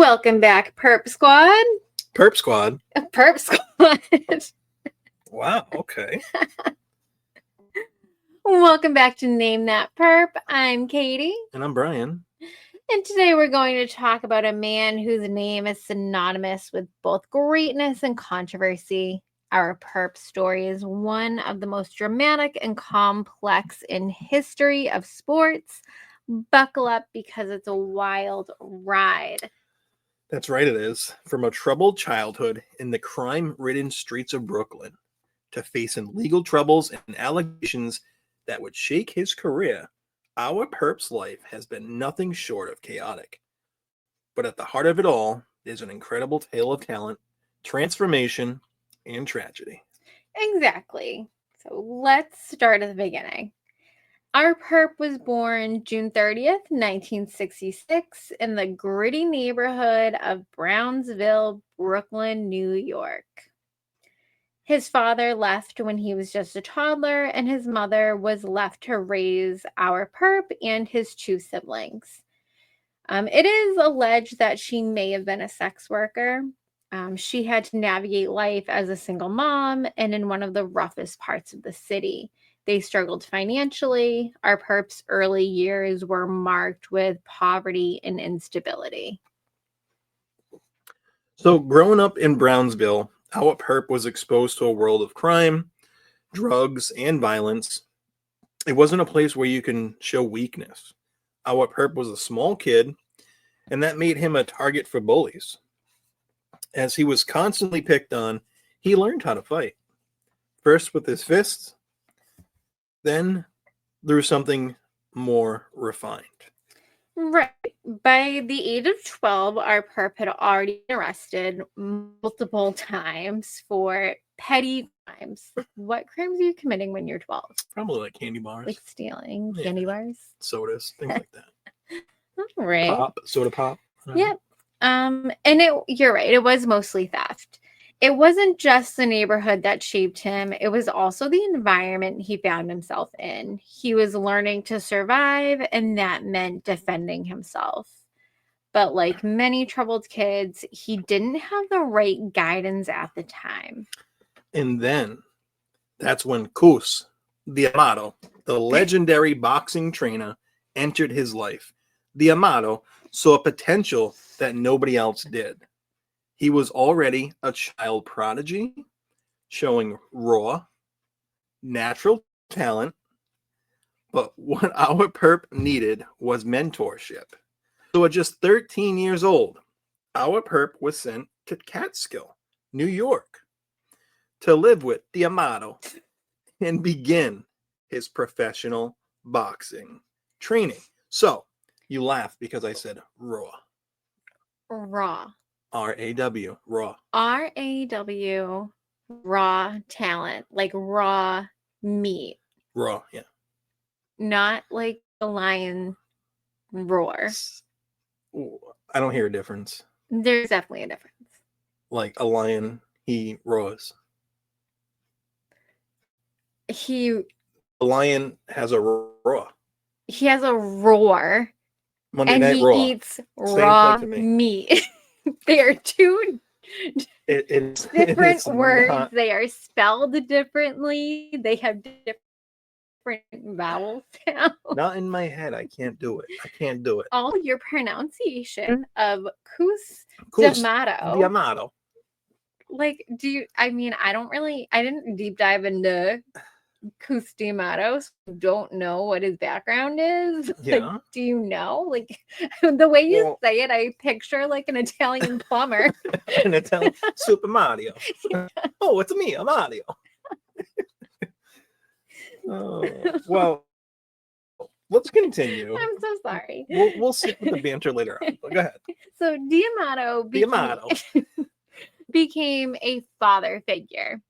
Welcome back, Perp Squad. Perp Squad. Perp Squad. Wow, okay. Welcome back to Name That Perp. I'm Katie. And I'm Brian. And today we're going to talk about a man whose name is synonymous with both greatness and controversy. Our perp story is one of the most dramatic and complex in history of sports. Buckle up because it's a wild ride. That's right, it is. From a troubled childhood in the crime-ridden streets of Brooklyn to facing legal troubles and allegations that would shake his career, our perp's life has been nothing short of chaotic. But at the heart of it all is an incredible tale of talent, transformation, and tragedy. Exactly. So let's start at the beginning. Our perp was born June 30th, 1966, in the gritty neighborhood of Brownsville, Brooklyn, New York. His father left when he was just a toddler, and his mother was left to raise our perp and his two siblings. It is alleged that she may have been a sex worker. She had to navigate life as a single mom and in one of the roughest parts of the city. They struggled financially. Our perp's early years were marked with poverty and instability. So growing up in Brownsville, our perp was exposed to a world of crime, drugs, and violence. It wasn't a place where you can show weakness. Our perp was a small kid, and that made him a target for bullies. As he was constantly picked on, he learned how to fight. First with his fists, then through something more refined. Right. By the age of 12, our perp had already been arrested multiple times for petty crimes. What crimes are you committing when you're 12? Probably like candy bars. Like stealing candy bars? Sodas, things like that. All right. Soda pop. Yep. You're right. It was mostly theft. It wasn't just the neighborhood that shaped him. It was also the environment he found himself in. He was learning to survive, and that meant defending himself. But like many troubled kids, he didn't have the right guidance at the time. And then that's when Cus, the Amato, the legendary boxing trainer, entered his life. The Amato saw potential that nobody else did. He was already a child prodigy, showing raw, natural talent, but what our perp needed was mentorship. So at just 13 years old, our perp was sent to Catskill, New York, to live with the Amato and begin his professional boxing training. So you laugh because I said raw. Raw. R-A-W, raw. R-A-W, raw talent, like raw meat. Raw, yeah. Not like the lion roar. Ooh, I don't hear a difference. There's definitely a difference. Like a lion, he roars. The lion has a roar. He has a roar. Monday Night Raw. Eats raw meat. They are two different words. Not... They are spelled differently. They have different vowel sounds. Not in my head. I can't do it. All your pronunciation of the Amato. Like, I didn't deep dive into Cus D'Amato, so don't know what his background is. Yeah. Like, do you know? Like, the way you say it, I picture like an Italian plumber. An Italian Super Mario. Yeah. Oh, it's me, Mario. Well, let's continue. I'm so sorry. We'll stick with the banter later on. But go ahead. So D'Amato became a father figure.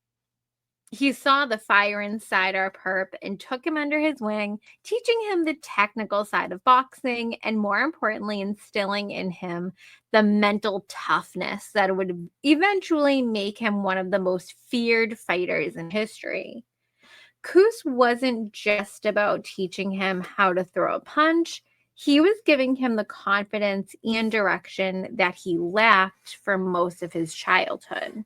He saw the fire inside our perp and took him under his wing, teaching him the technical side of boxing and, more importantly, instilling in him the mental toughness that would eventually make him one of the most feared fighters in history. Cus wasn't just about teaching him how to throw a punch. He was giving him the confidence and direction that he lacked for most of his childhood.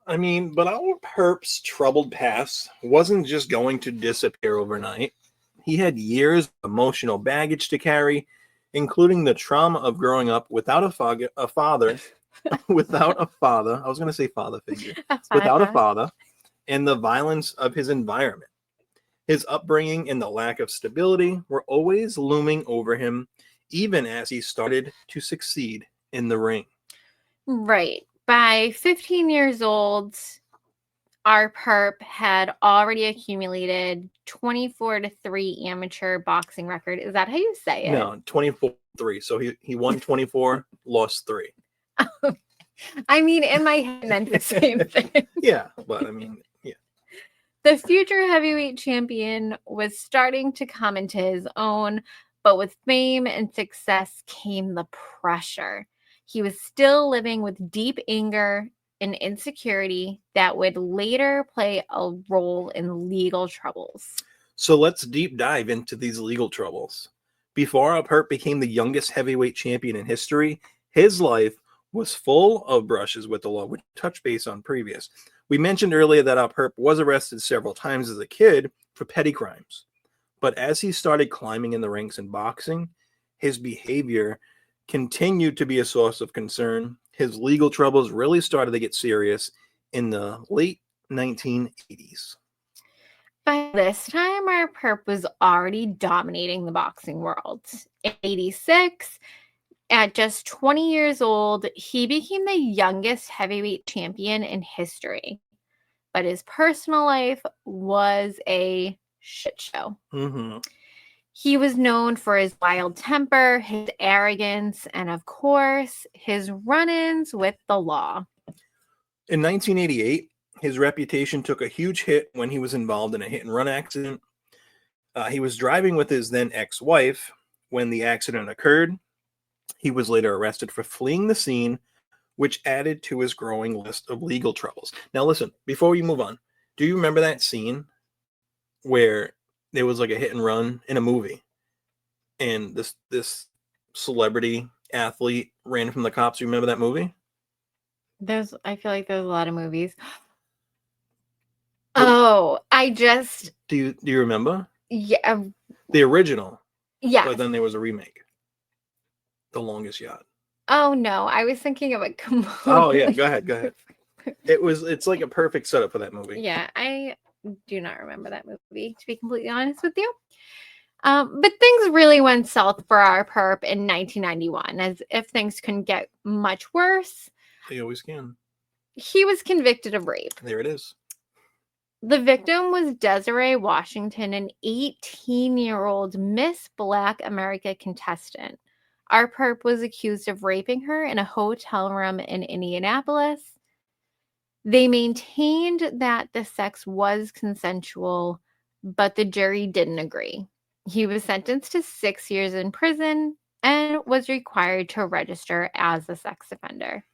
I mean, but our perp's troubled past wasn't just going to disappear overnight. He had years of emotional baggage to carry, including the trauma of growing up without a father, without a father. I was going to say father figure, without a father, and the violence of his environment. His upbringing and the lack of stability were always looming over him, even as he started to succeed in the ring. Right. By 15 years old, our perp had already accumulated 24-3 amateur boxing record. Is that how you say it? No, 24-3. So he won 24, lost 3. I mean, in my head, I meant the same thing. Yeah, but I mean, yeah. The future heavyweight champion was starting to come into his own, but with fame and success came the pressure. He was still living with deep anger and insecurity that would later play a role in legal troubles. So let's deep dive into these legal troubles. Before Upert became the youngest heavyweight champion in history, his life was full of brushes with the law, which touched base on previous. We mentioned earlier that Upert was arrested several times as a kid for petty crimes. But as he started climbing in the ranks in boxing, his behavior continued to be a source of concern. His legal troubles really started to get serious in the late 1980s. By this time, our perp was already dominating the boxing world. In 86, at just 20 years old, he became the youngest heavyweight champion in history. But his personal life was a shit show. Mm-hmm. He was known for his wild temper, his arrogance, and of course, his run-ins with the law. In 1988, his reputation took a huge hit when he was involved in a hit-and-run accident. He was driving with his then ex-wife when the accident occurred. He was later arrested for fleeing the scene, which added to his growing list of legal troubles. Now, listen, before we move on, do you remember that scene where there was like a hit and run in a movie and this celebrity athlete ran from the cops? You remember that movie? I feel like there's a lot of movies. Oh, do you remember? Yeah. The original. Yeah. But then there was a remake. The Longest Yacht. Oh no, I was thinking of it completely. Oh yeah, go ahead. It's like a perfect setup for that movie. Yeah, I do not remember that movie, to be completely honest with you. But things really went south for our perp in 1991, as if things couldn't get much worse. They always can. He was convicted of rape. There it is. The victim was Desiree Washington, an 18-year-old Miss Black America contestant. Our perp was accused of raping her in a hotel room in Indianapolis. They maintained that the sex was consensual, but the jury didn't agree. He was sentenced to 6 years in prison and was required to register as a sex offender.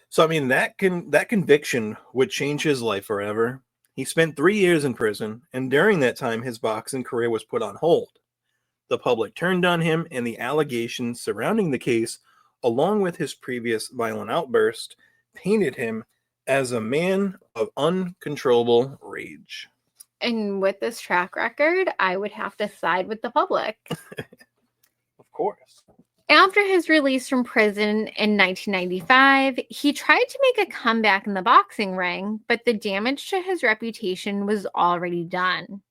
So, I mean, that conviction would change his life forever. He spent 3 years in prison, and during that time, his boxing career was put on hold. The public turned on him, and the allegations surrounding the case, along with his previous violent outburst, painted him as a man of uncontrollable rage. And with this track record, I would have to side with the public. Of course. After his release from prison in 1995, he tried to make a comeback in the boxing ring, but the damage to his reputation was already done.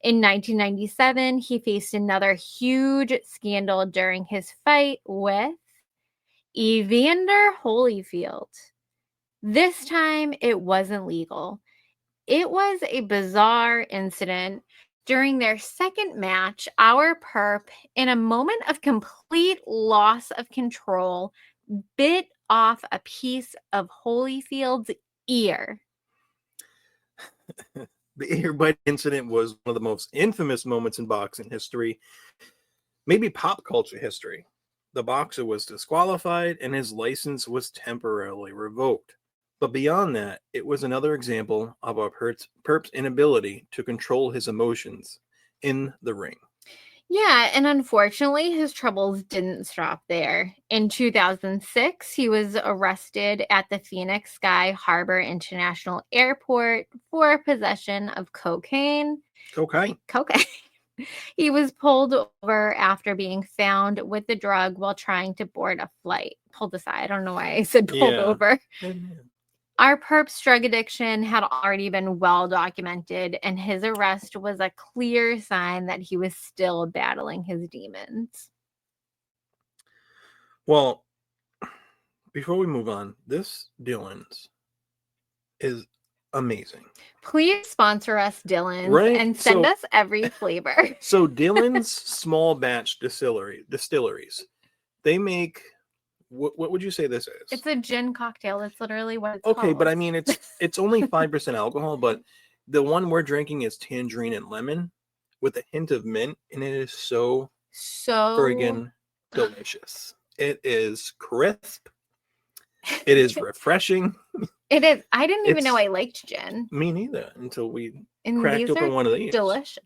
In 1997, he faced another huge scandal during his fight with Evander Holyfield. This time, it wasn't legal. It was a bizarre incident. During their second match, our perp, in a moment of complete loss of control, bit off a piece of Holyfield's ear. The earbite incident was one of the most infamous moments in boxing history, maybe pop culture history. The boxer was disqualified and his license was temporarily revoked. But beyond that, it was another example of a perp's inability to control his emotions in the ring. Yeah, and unfortunately, his troubles didn't stop there. In 2006, he was arrested at the Phoenix Sky Harbor International Airport for possession of cocaine. Okay. Cocaine. He was pulled over after being found with the drug while trying to board a flight. Pulled aside. I don't know why I said pulled Yeah. over. Our perp's drug addiction had already been well documented, and his arrest was a clear sign that he was still battling his demons. Well, before we move on, this Dylan's is amazing. Please sponsor us, Dylan's, Right? and send us every flavor. So Dylan's small batch distilleries, they make what would you say this is? It's a gin cocktail. That's literally what it's Okay, called. but I mean it's only 5% alcohol, but the one we're drinking is tangerine and lemon with a hint of mint, and it is so friggin' delicious. It is crisp. It is refreshing. It is. I didn't even know I liked gin. Me neither until we And cracked these open are one of these. delicious.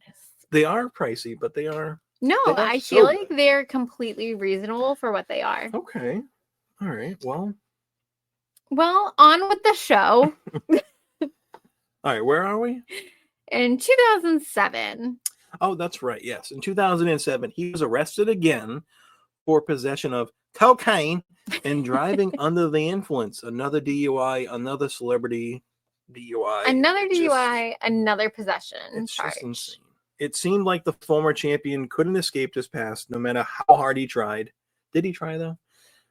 They are pricey, but they are. No, they are I so feel like good. they're completely reasonable for what they are. Okay. All right. Well, on with the show. all right. Where are we? In 2007. Oh, that's right. Yes. In 2007, he was arrested again for possession of cocaine and driving under the influence. Another DUI, another celebrity DUI. Another DUI, another possession charge. Just insane. It seemed like the former champion couldn't escape his past no matter how hard he tried. Did he try, though?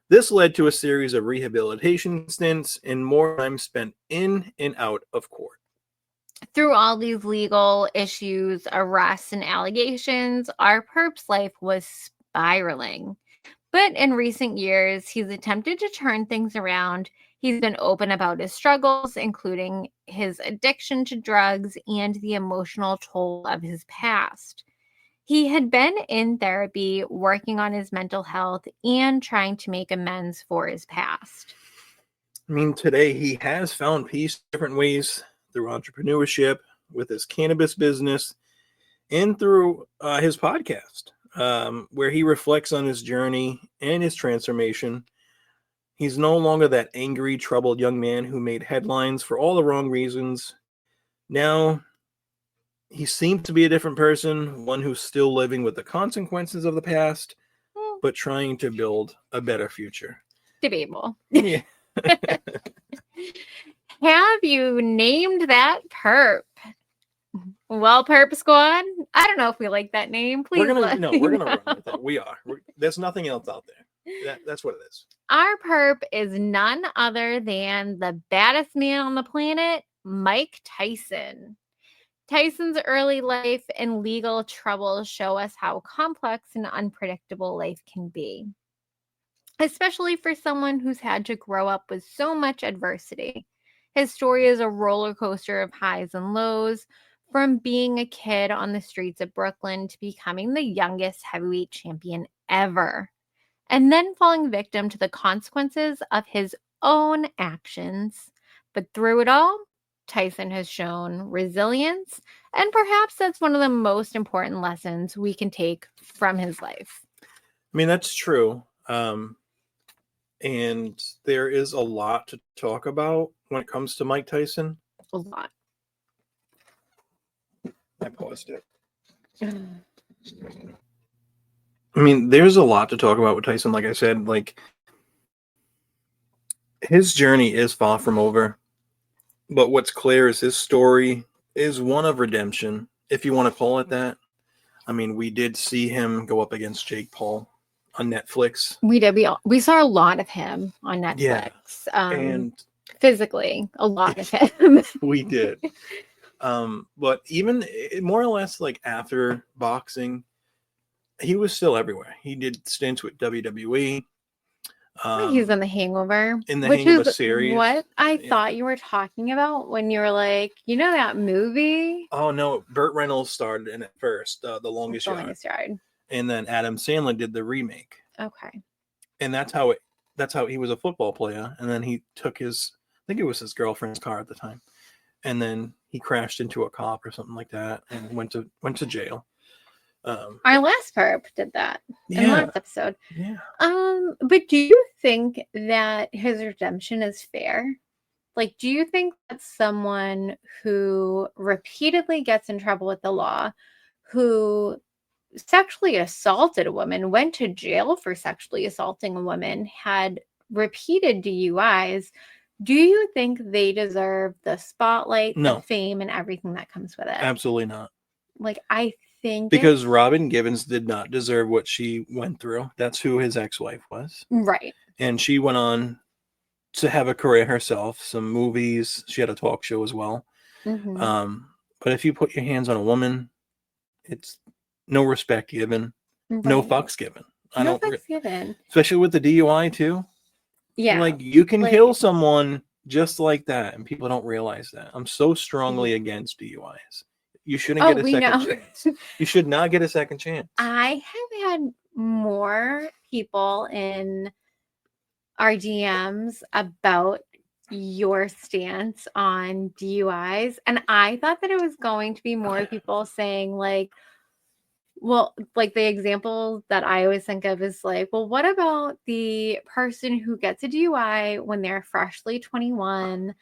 This led to a series of rehabilitation stints and more time spent in and out of court. Through all these legal issues, arrests, and allegations, our perp's life was spiraling. But in recent years, he's attempted to turn things around. He's been open about his struggles, including his addiction to drugs and the emotional toll of his past. He had been in therapy, working on his mental health, and trying to make amends for his past. I mean, today he has found peace different ways through entrepreneurship, with his cannabis business, and through his podcast, where he reflects on his journey and his transformation. He's no longer that angry, troubled young man who made headlines for all the wrong reasons. Now, he seems to be a different person, one who's still living with the consequences of the past, but trying to build a better future. Debatable. Yeah. Have you named that perp? Well, Perp Squad, I don't know if we like that name. Please we're gonna run with it. We are. There's nothing else out there. That's what it is. Our perp is none other than the baddest man on the planet, Mike Tyson. Tyson's early life and legal troubles show us how complex and unpredictable life can be, especially for someone who's had to grow up with so much adversity. His story is a roller coaster of highs and lows, from being a kid on the streets of Brooklyn to becoming the youngest heavyweight champion ever, and then falling victim to the consequences of his own actions. But through it all, Tyson has shown resilience, and perhaps that's one of the most important lessons we can take from his life. I mean, that's true. And there is a lot to talk about when it comes to Mike Tyson. A lot. I paused it. I mean, there's a lot to talk about with Tyson. Like I said, like his journey is far from over. But what's clear is his story is one of redemption, if you want to call it that. I mean, we did see him go up against Jake Paul on Netflix. We did. We saw a lot of him on Netflix. Yeah. And physically, a lot of him. We did. But even more or less like after boxing, he was still everywhere. He did stints with WWE. He's in The Hangover. In the Hangover series. What I thought you were talking about when you were like, you know that movie? Oh, no. Burt Reynolds starred in it first, The Longest Yard. And then Adam Sandler did the remake. Okay. And that's how he was a football player. And then he took I think it was his girlfriend's car at the time. And then he crashed into a cop or something like that and went to jail. Our last perp did that in the last episode. Yeah. But do you think that his redemption is fair? Like, do you think that someone who repeatedly gets in trouble with the law, who sexually assaulted a woman, went to jail for sexually assaulting a woman, had repeated DUIs, do you think they deserve the spotlight, No. the fame, and everything that comes with it? Absolutely not. Like, I think because Robin Givens did not deserve what she went through. That's who his ex-wife was. Right. And she went on to have a career herself, some movies. She had a talk show as well. Mm-hmm. But if you put your hands on a woman, it's no respect given, no fucks given. Given. Especially with the DUI too. Yeah. Like, you can kill someone just like that, and people don't realize that. I'm so strongly against DUIs. You shouldn't get a second chance. You should not get a second chance. I have had more people in our DMs about your stance on DUIs, and I thought that it was going to be more people saying like, well, like the example that I always think of is like, well, what about the person who gets a DUI when they're freshly 21?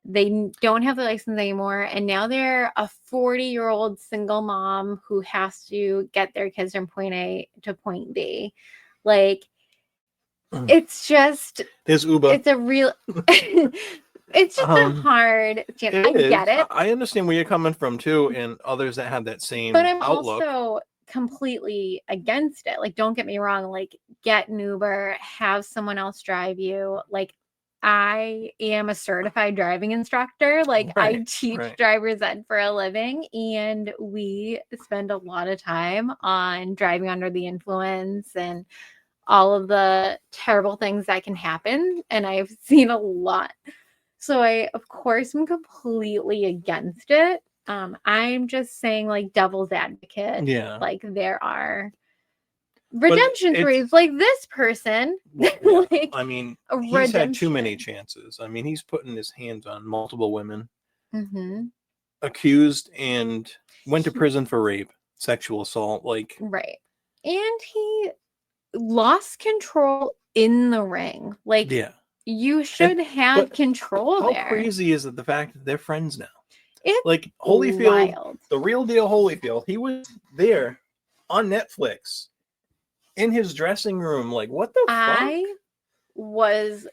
They don't have the license anymore, and now they're a 40-year-old single mom who has to get their kids from point A to point B. Like, it's just, there's Uber. It's a real, it's just a hard chance. I get it. I understand where you're coming from too, and others that have that same but I'm outlook. Also completely against it. Like, don't get me wrong. Like, get an Uber, have someone else drive you. Like, I am a certified driving instructor. Like, I teach driver's ed for a living, and we spend a lot of time on driving under the influence and all of the terrible things that can happen. And I've seen a lot. So I, of course, am completely against it. I'm just saying, like, devil's advocate. Yeah. Like, there are redemption stories like this person. Well, yeah. I mean, he's had too many chances. I mean, he's putting his hands on multiple women, accused, and went to prison for rape, sexual assault. Like, right. And he lost control in the ring. Like, you should have control there. How crazy is it, the fact that they're friends now? It's like Holyfield, wild. The real deal Holyfield, he was there on Netflix in his dressing room. Like, what the fuck? I was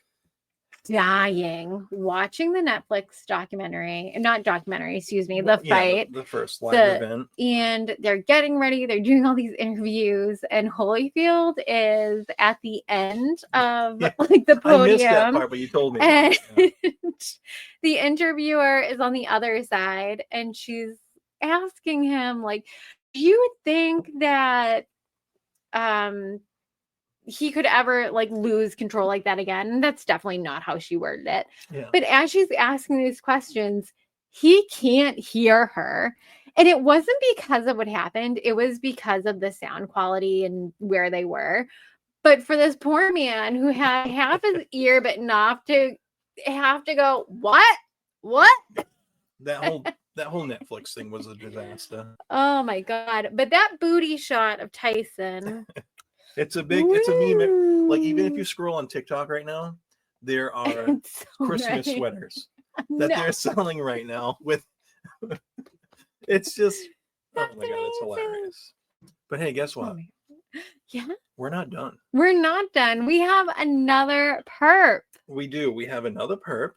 dying watching the Netflix documentary, the fight, the first live event, and they're getting ready, they're doing all these interviews, and Holyfield is at the end of like the podium. I missed that part, but you told me. And the interviewer is on the other side, and she's asking him like, do you think that he could ever like lose control like that again? And that's definitely not how she worded it. But as she's asking these questions, he can't hear her. And it wasn't because of what happened. It was because of the sound quality and where they were. But for this poor man who had half his ear bitten off to have to go, what? That whole Netflix thing was a disaster. Oh my God. But that booty shot of Tyson. It's a meme. Like, even if you scroll on TikTok right now, there are Christmas sweaters that they're selling right now with. It's just, that's oh my God, it's hilarious. But hey, guess what? Yeah. We're not done. We're not done. We have another perp. We do. We have another perp.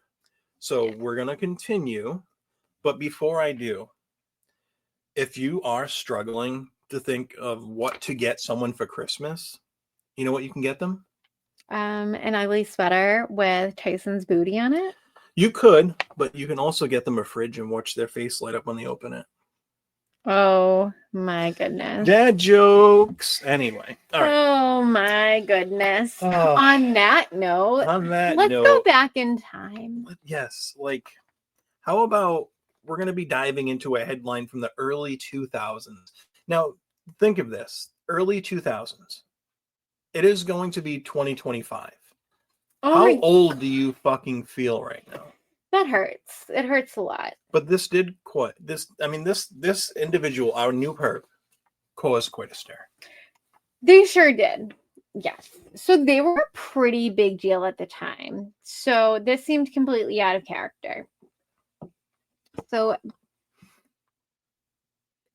So we're going to continue. But before I do, if you are struggling to think of what to get someone for Christmas, you know what you can get them? An ugly sweater with Tyson's booty on it. You could, but you can also get them a fridge and watch their face light up when they open it. Oh my goodness. Dad jokes. Anyway. All right. Oh my goodness. On that note, let's go back in time. Yes. Like, how about we're going to be diving into a headline from the early 2000s. Now, think of this. Early 2000s. It is going to be 2025. How old do you fucking feel right now? That hurts. It hurts a lot. But this individual, our new perp, caused quite a stir. They sure did. Yes. So they were a pretty big deal at the time. So this seemed completely out of character. So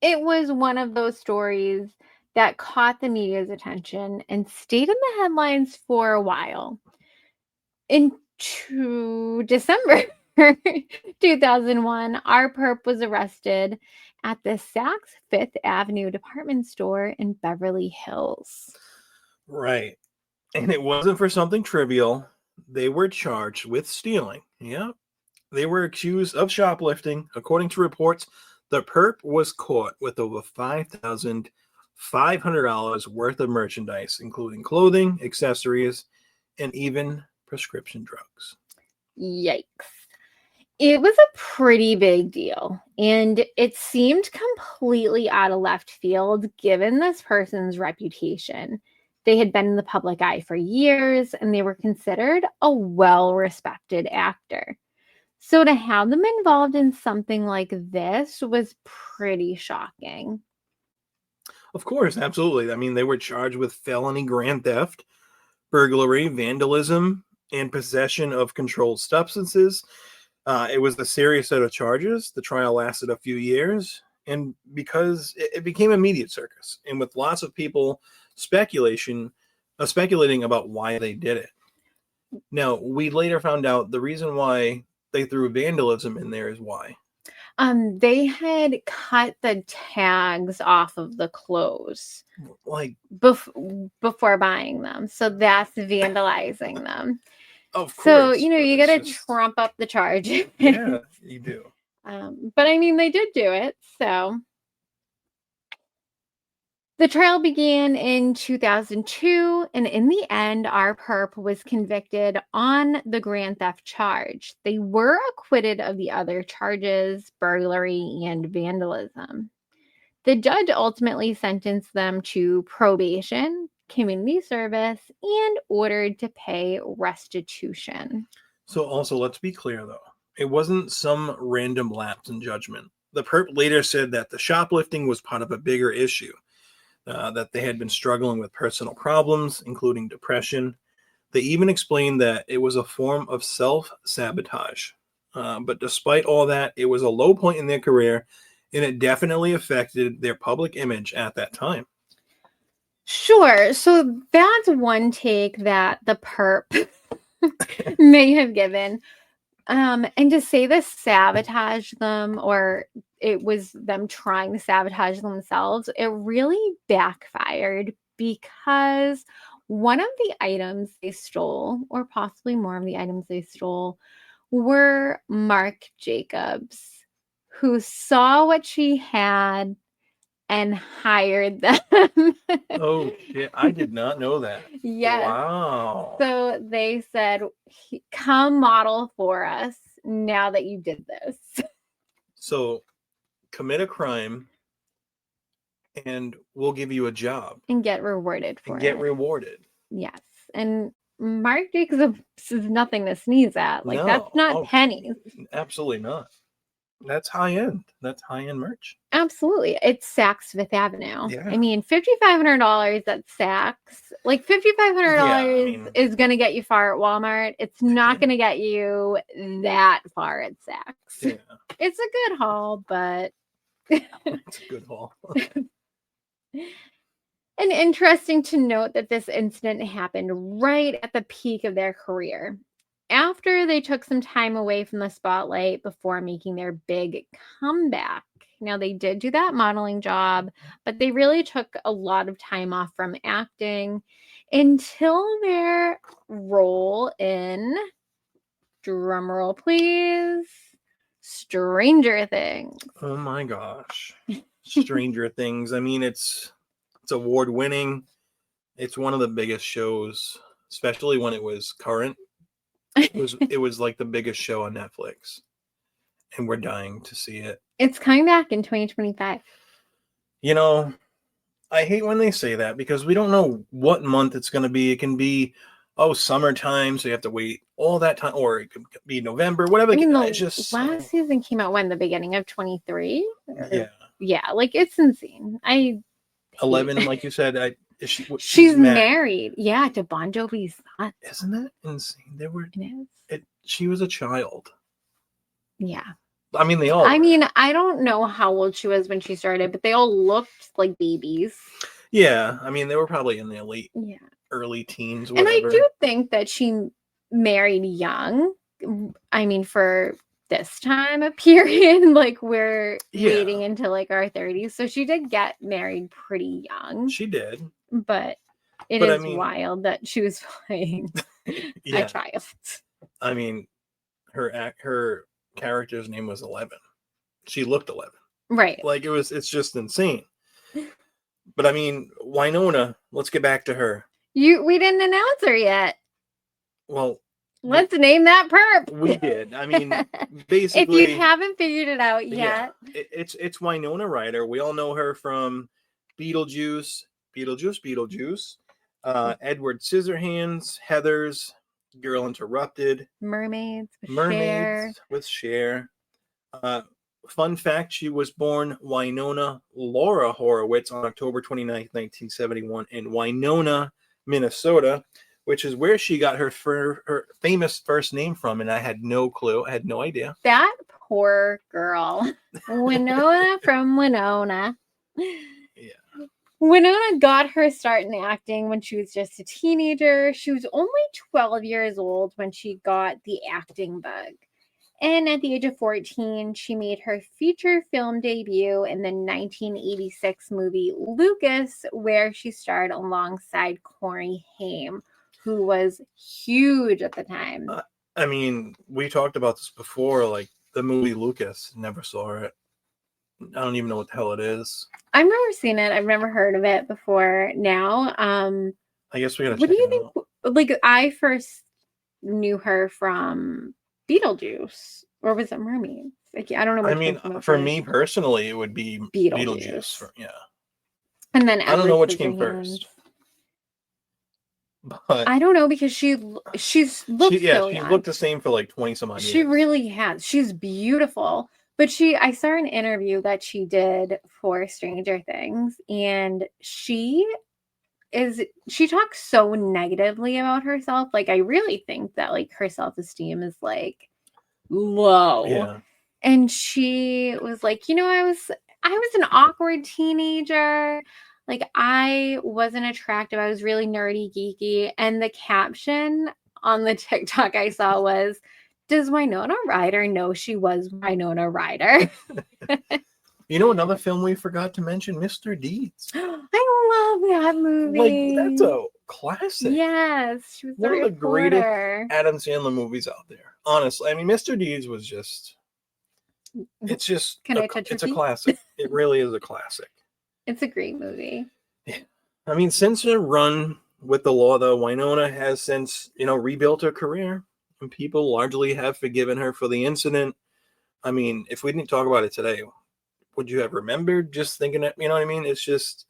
it was one of those stories that caught the media's attention and stayed in the headlines for a while. Into December 2001, our perp was arrested at the Saks Fifth Avenue department store in Beverly Hills. Right. And it wasn't for something trivial. They were charged with stealing. Yeah. They were accused of shoplifting. According to reports, the perp was caught with over $5,500 worth of merchandise, including clothing, accessories, and even prescription drugs. Yikes. It was a pretty big deal, and it seemed completely out of left field given this person's reputation. They had been in the public eye for years, and they were considered a well-respected actor. So to have them involved in something like this was pretty shocking. Of course, absolutely. I mean, they were charged with felony grand theft, burglary, vandalism, and possession of controlled substances. It was a serious set of charges. The trial lasted a few years, and because it became a media circus, and with lots of people speculating about why they did it. Now, we later found out the reason why they threw vandalism in there is why. They had cut the tags off of the clothes Like before buying them, so that's vandalizing them. Of course. So, you got to trump up the charge. Yeah, you do. But I mean, they did do it. So the trial began in 2002. And in the end, our perp was convicted on the grand theft charge. They were acquitted of the other charges, burglary and vandalism. The judge ultimately sentenced them to probation, community service, and ordered to pay restitution. So also, let's be clear, though. It wasn't some random lapse in judgment. The perp later said that the shoplifting was part of a bigger issue, that they had been struggling with personal problems, including depression. They even explained that it was a form of self-sabotage. But despite all that, it was a low point in their career, and it definitely affected their public image at that time. Sure. So that's one take that the perp may have given. And to say this sabotage them, or it was them trying to sabotage themselves, it really backfired because one of the items they stole, or possibly more of the items they stole, were Marc Jacobs, who saw what she had and hired them. Oh, shit. I did not know that. Yes. Wow. So they said, come model for us now that you did this. So commit a crime and we'll give you a job. And get rewarded for it. Get rewarded. Yes. And Marc Jacobs is nothing to sneeze at. Like, that's not pennies. Absolutely not. That's high end. That's high end merch. Absolutely. It's Saks Fifth Avenue. Yeah. I mean, $5,500 at Saks. Like, $5,500 is going to get you far at Walmart. It's not going to get you that far at Saks. Yeah. It's a good haul, but it's a good haul. And interesting to note that this incident happened right at the peak of their career, after they took some time away from the spotlight before making their big comeback. Now, they did do that modeling job, but they really took a lot of time off from acting until their role in, drumroll please, Stranger Things. Oh my gosh. Stranger Things. I mean, it's award-winning. It's one of the biggest shows, especially when it was current. It was like the biggest show on Netflix, and we're dying to see it. It's coming back in 2025. I hate when they say that because we don't know what month it's going to be. It can be summertime, so you have to wait all that time, or it could be November, whatever. I mean, it's just last season came out when, the beginning of 23. Yeah, like, it's insane. I 11, like you said. She's married. Yeah, to Bon Jovi's son. Isn't that insane? It is. She was a child. Yeah. I mean, they all I were. mean, I don't know how old she was when she started, but they all looked like babies. Yeah, I mean, they were probably in their early teens, whatever. And I do think that she married young. I mean, for this time of period, like we're waiting into like our 30s. So she did get married pretty young. She did. But it is wild that she was playing a child. I mean, her character's name was 11. She looked 11. Right. Like it's just insane. But I mean, Winona, let's get back to her. We didn't announce her yet. Well, let's name that perp. We did. I mean, basically, if you haven't figured it out yet, it's Winona Ryder. We all know her from Beetlejuice, Edward Scissorhands, Heathers, Girl Interrupted, Mermaids with Cher. Fun fact, she was born Winona Laura Horowitz on October 29th, 1971 in Winona, Minnesota, which is where she got her famous first name from, and I had no clue. I had no idea. That poor girl. Winona from Winona. Yeah. Winona got her start in acting when she was just a teenager. She was only 12 years old when she got the acting bug. And at the age of 14, she made her feature film debut in the 1986 movie Lucas, where she starred alongside Corey Haim, who was huge at the time. I mean, we talked about this before, like the movie Lucas. Never saw it. I don't even know what the hell it is. I've never seen it. I've never heard of it before now. I guess we gotta what check do you it think? out. Like, I first knew her from Beetlejuice, or was it Mermaids? Like, I don't know. I mean, for me personally, it would be Beetlejuice. And then I don't know which came first. But I don't know, because she's looked she looked the same for like 20 some odd years. She really has. She's beautiful. But I saw an interview that she did for Stranger Things, and she talks so negatively about herself. Like, I really think that like her self-esteem is like low. Yeah. And she was like, I was an awkward teenager. Like, I wasn't attractive. I was really nerdy, geeky. And the caption on the TikTok I saw was, "Does Winona Ryder know she was Winona Ryder?" You know another film we forgot to mention? Mr. Deeds. I love that movie. Like, that's a classic. Yes. She was one of the greatest Adam Sandler movies out there. Honestly. I mean, Mr. Deeds was just... It's just... It's a classic. It really is a classic. It's a great movie. Yeah. I mean, since her run with the law, though, Winona has since, rebuilt her career. And people largely have forgiven her for the incident. I mean, if we didn't talk about it today, would you have remembered just thinking it? You know what I mean? It's just...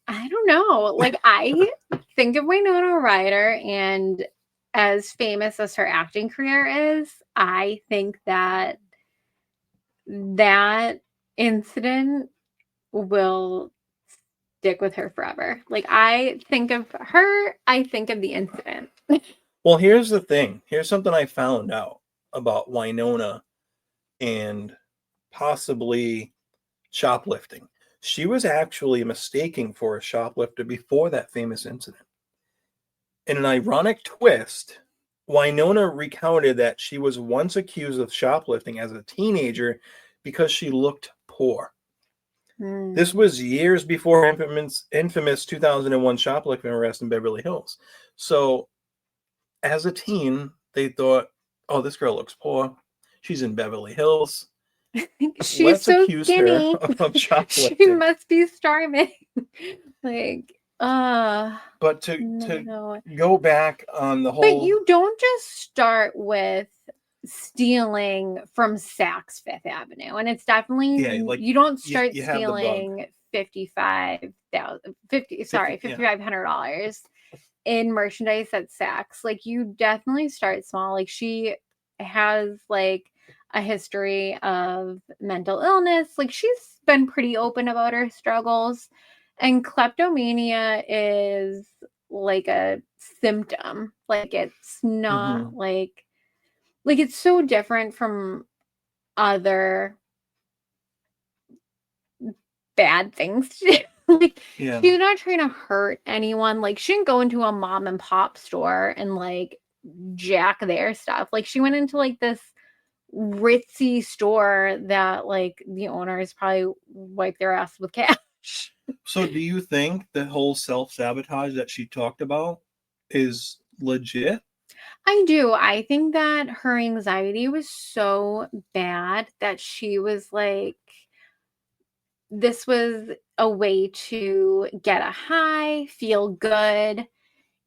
I don't know. Like, I think of Winona Ryder, and as famous as her acting career is, I think that incident will stick with her forever. Like, I think of her, I think of the incident. Well, here's the thing. Here's something I found out about Winona and possibly shoplifting. She was actually mistaken for a shoplifter before that famous incident. In an ironic twist, Winona recounted that she was once accused of shoplifting as a teenager because she looked poor. This was years before infamous 2001 shoplifting arrest in Beverly Hills. So, as a teen, they thought, "Oh, this girl looks poor. She's in Beverly Hills. Let's so accuse skinny. Her of shoplifting. She must be starving." But to go back on the whole... But you don't just start with stealing from Saks Fifth Avenue, and it's definitely you don't start stealing $5,500 in merchandise at Saks. Like, you definitely start small. Like, she has like a history of mental illness. Like, she's been pretty open about her struggles. And kleptomania is like a symptom. Like it's not like it's so different from other bad things to do. Like Yeah. she's not trying to hurt anyone. Like she didn't go into a mom and pop store and like jack their stuff. Like she went into like this ritzy store that like the owners probably wipe their ass with cash. So do you think the whole self-sabotage that she talked about is legit? I do. I think that her anxiety was so bad that she was like, this was a way to get a high, feel good.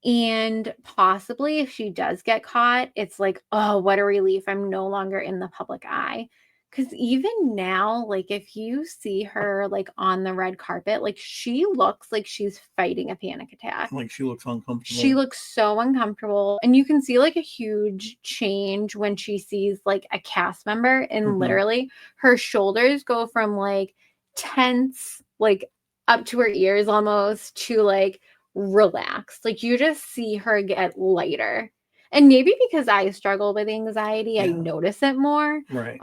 And possibly if she does get caught, it's like, oh, what a relief. I'm no longer in the public eye. Because even now, like if you see her like on the red carpet, like she looks like she's fighting a panic attack. Like she looks uncomfortable. She looks so uncomfortable. And you can see like a huge change when she sees like a cast member. And literally her shoulders go from like tense, like up to her ears almost, to like relaxed. Like you just see her get lighter. And maybe because I struggle with anxiety, I notice it more. Right.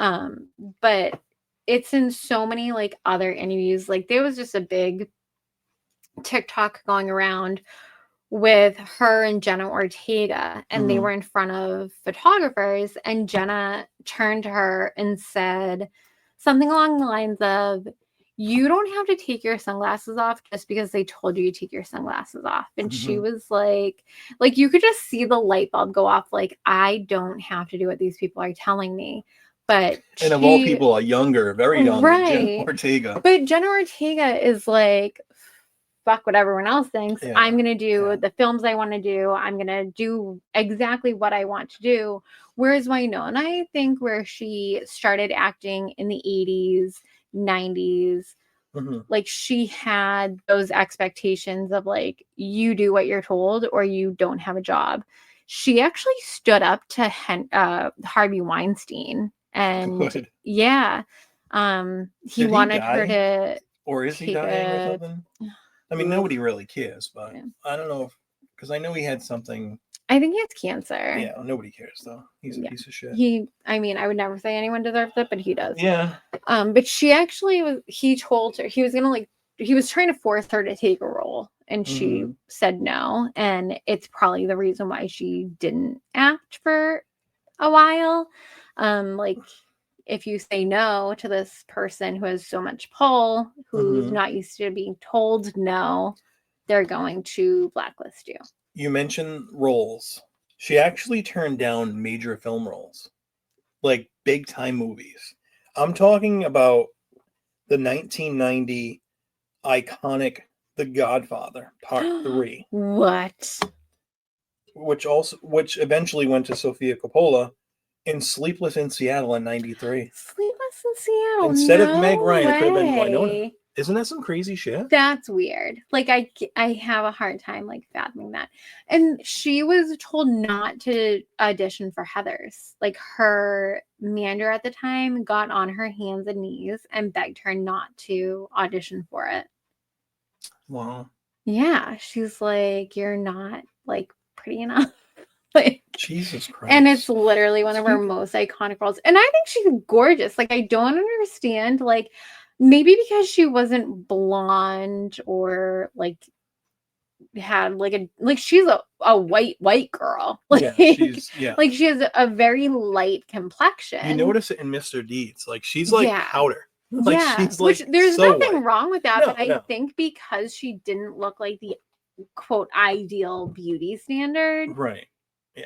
But it's in so many like other interviews. Like there was just a big TikTok going around with her and Jenna Ortega, and they were in front of photographers, and Jenna turned to her and said something along the lines of, you don't have to take your sunglasses off just because they told you to take your sunglasses off. And she was like you could just see the light bulb go off. Like, I don't have to do what these people are telling me. But and of all people, a younger, very young Jenna Ortega. But Jenna Ortega is like, fuck what everyone else thinks. Yeah. I'm going to do the films I want to do. I'm going to do exactly what I want to do. Whereas Winona, I think, where she started acting in the 80s, 90s, like she had those expectations of like, you do what you're told or you don't have a job. She actually stood up to Harvey Weinstein, and he wanted her to, or is he dying or something? I mean, nobody really cares, but I don't know, because I know he had something. I think he has cancer. Yeah, nobody cares though. He's a piece of shit. I mean, I would never say anyone deserves it, but he does. Yeah. But she actually he told her he was gonna like, he was trying to force her to take a role, and she said no. And it's probably the reason why she didn't act for a while. Like, if you say no to this person who has so much pull, who's not used to being told no, they're going to blacklist you. You mentioned roles. She actually turned down major film roles, like big time movies. I'm talking about the 1990 iconic The Godfather Part 3. What? Which eventually went to Sofia Coppola in Sleepless in Seattle in 93. Sleepless in Seattle. Instead of Meg Ryan, it could have been Winona. Isn't that some crazy shit? That's weird. Like I have a hard time like fathoming that. And she was told not to audition for Heathers. Like her manager at the time got on her hands and knees and begged her not to audition for it. Wow. Yeah, she's like, you're not like pretty enough. Like, Jesus Christ. And it's literally one of her most iconic roles. And I think she's gorgeous. Like, I don't understand, like, maybe because she wasn't blonde or like had like she's a white girl. Like, like she has a very light complexion. You notice it in Mr. Deeds. Like, she's like powder. Like, she's like, which there's so nothing wrong with that, no, but I think because she didn't look like the quote ideal beauty standard, right? Yeah,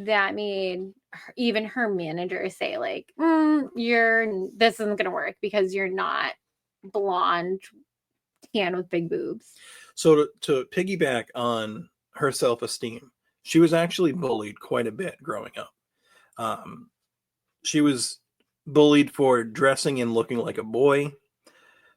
that made even her manager say like, this isn't gonna work because you're not blonde, tan with big boobs. So to piggyback on her self-esteem, she was actually bullied quite a bit growing up. She was bullied for dressing and looking like a boy.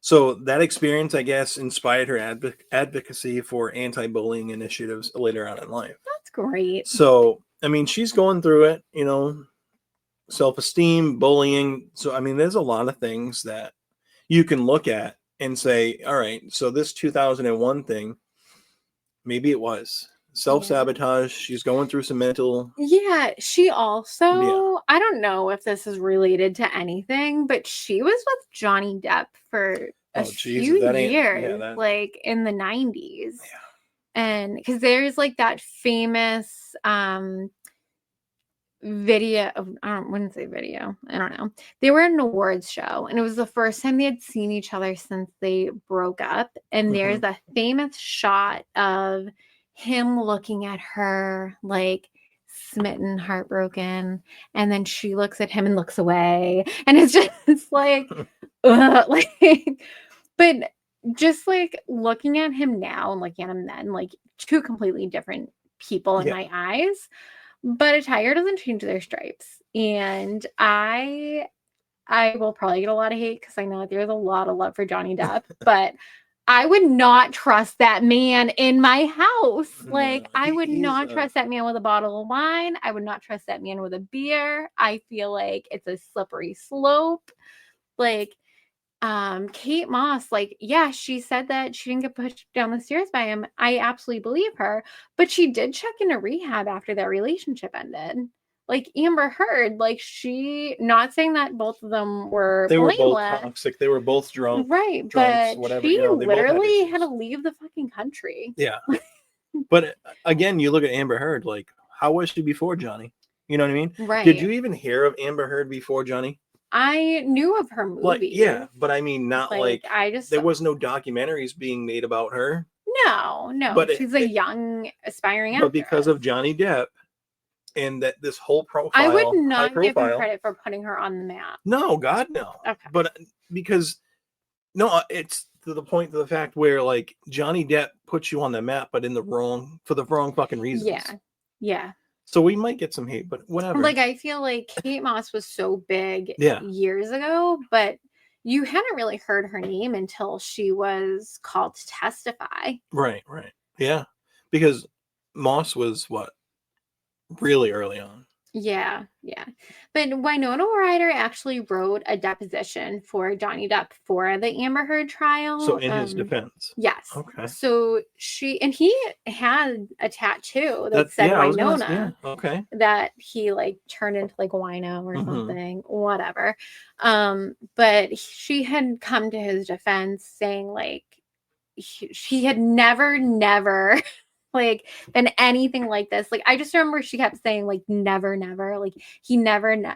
So that experience, I guess, inspired her advocacy for anti-bullying initiatives later on in life. That's great. So, I mean, she's going through it, you know, self-esteem, bullying. So, I mean, there's a lot of things that you can look at and say, all right, so this 2001 thing, maybe it was self-sabotage. She's going through some mental. Yeah, she also, I don't know if this is related to anything, but she was with Johnny Depp for a few years, like in the 90s. Yeah. And because there's like that famous video of, I wouldn't say video, I don't know. They were at an awards show, and it was the first time they had seen each other since they broke up. And there's a famous shot of him looking at her like smitten, heartbroken, and then she looks at him and looks away, and it's just like like, but just like looking at him now and looking at him then, like two completely different people in my eyes. But a tiger doesn't change their stripes. And I will probably get a lot of hate because I know there's a lot of love for Johnny Depp, but I would not trust that man in my house. Like, I would not trust that man with a bottle of wine. I would not trust that man with a beer. I feel like it's a slippery slope. Like, Kate Moss, like, yeah, she said that she didn't get pushed down the stairs by him. I absolutely believe her, but she did check into rehab after that relationship ended. Like Amber Heard, like she, not saying that both of them were blameless. Both toxic. They were both drunk. Right, drunks, but whatever, she you know, literally had to leave the fucking country. Yeah. But again, you look at Amber Heard, like, how was she before Johnny? You know what I mean? Right. Did you even hear of Amber Heard before Johnny? I knew of her movie. Like, yeah, but I mean, not like I just, there was no documentaries being made about her. No, but she's a young aspiring actress. But because of Johnny Depp and that this whole profile, I would not give him credit for putting her on the map. No, God, no. Okay. But because it's to the point of the fact where like Johnny Depp puts you on the map, but for the wrong fucking reasons. Yeah. So we might get some hate, but whatever. Like, I feel like Kate Moss was so big years ago, but you hadn't really heard her name until she was called to testify. Right. Yeah. Because Moss was really early on. Yeah. But Winona Ryder actually wrote a deposition for Johnny Depp for the Amber Heard trial. So in his defense. Yes. Okay. So he had a tattoo that said Winona. Okay. That he like turned into like wino or something, whatever. But she had come to his defense saying like she had never like been anything like this. Like, I just remember she kept saying like never, like he never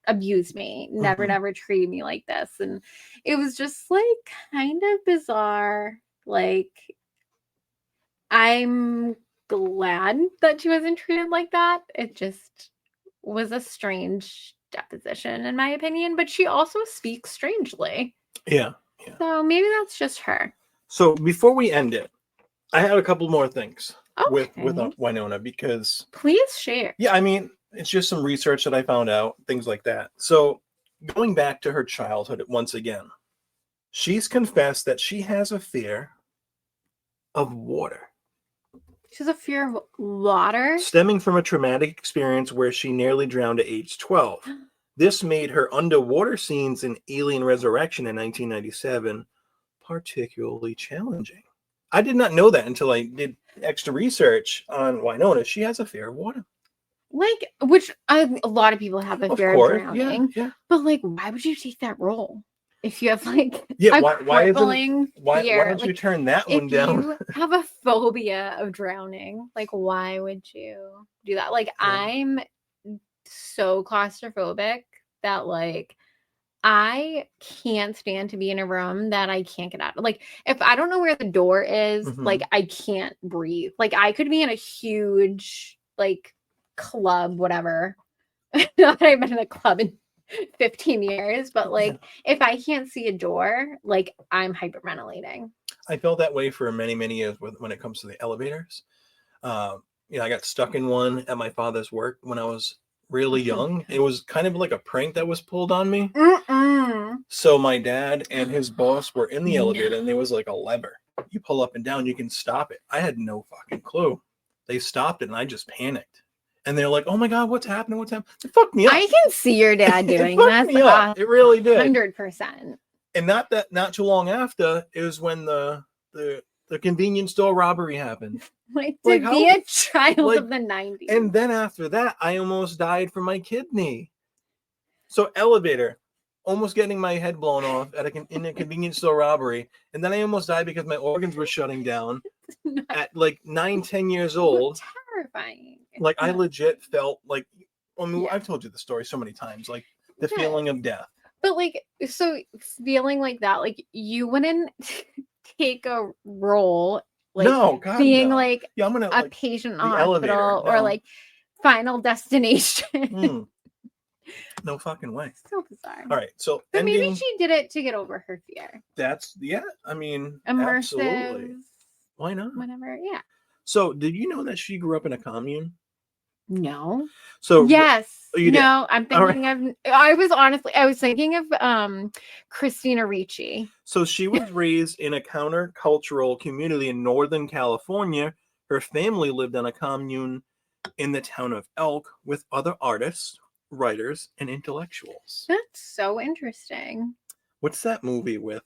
abused me, never treated me like this. And it was just like kind of bizarre. Like, I'm glad that she wasn't treated like that. It just was a strange deposition in my opinion, but she also speaks strangely. Yeah. So maybe that's just her. So before we end it, I had a couple more things with Winona because... Please share. Yeah, I mean, it's just some research that I found out, things like that. So going back to her childhood once again, she's confessed that she has a fear of water. She has a fear of water? Stemming from a traumatic experience where she nearly drowned at age 12. This made her underwater scenes in Alien Resurrection in 1997 particularly challenging. I did not know that until I did extra research on Winona. She has a fear of water. Like, which a lot of people have a fear of drowning. Yeah. But like, why would you take that role? If you have like why don't you turn that one down? If you have a phobia of drowning, like why would you do that? Like I'm so claustrophobic that like I can't stand to be in a room that I can't get out of. Like, if I don't know where the door is, like, I can't breathe. Like, I could be in a huge, like, club, whatever. Not that I've been in a club in 15 years, but, like, if I can't see a door, like, I'm hyperventilating. I felt that way for many, many years when it comes to the elevators. I got stuck in one at my father's work when I was really young. It was kind of like a prank that was pulled on me. So my dad and his boss were in the elevator and there was like a lever. You pull up and down, you can stop it. I had no fucking clue. They stopped it and I just panicked. And they're like, oh my God, what's happening? It fucked me up. I can see your dad doing that. It really did. 100%. And not too long after is when the convenience store robbery happened. Like to be a child of the 90s. And then after that, I almost died from my kidney. So elevator, almost getting my head blown off in a convenience store robbery. And then I almost died because my organs were shutting down at like 9-10 years old. Terrifying. Like I legit felt like, I mean, I've told you the story so many times, like the feeling of death. But like, so feeling like that, like you wouldn't take a role, like being like I'm gonna, a patient in a hospital or like Final Destination. No fucking way. So bizarre. All right, so but maybe she did it to get over her fear. That's I mean, immersive. Absolutely. Why not? Whatever. Yeah. So, did you know that she grew up in a commune? No. So yes. You did? No, I'm thinking of. I was thinking of Christina Ricci. So she was raised in a countercultural community in Northern California. Her family lived in a commune in the town of Elk with other artists, writers, and intellectuals. That's so interesting. What's that movie with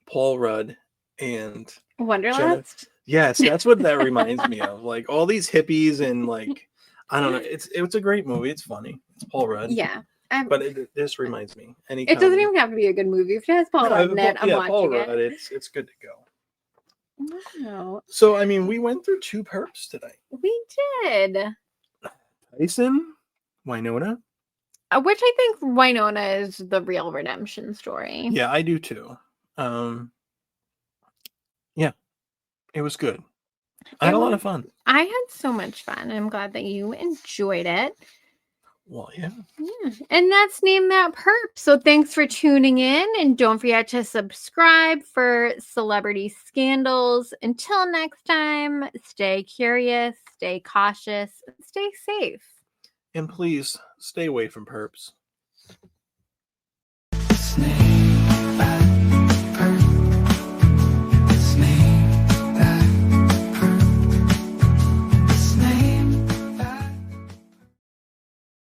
Paul Rudd and Wonderlust? Yes, that's what that reminds me of. Like all these hippies and like I don't know. It's a great movie. It's funny. It's Paul Rudd. Yeah. But this reminds me. It doesn't even have to be a good movie. If it has Paul Rudd in it, I'm watching Paul Rudd, it's good to go. Wow. So I mean, we went through 2 perps today. We did. Tyson, Winona. Which I think Winona is the real redemption story. Yeah, I do too. Yeah, it was good. I had a lot of fun. I had so much fun. I'm glad that you enjoyed it. Well, yeah. Yeah. And that's Name That Perp. So thanks for tuning in. And don't forget to subscribe for celebrity scandals. Until next time, stay curious, stay cautious, and stay safe. And please stay away from perps.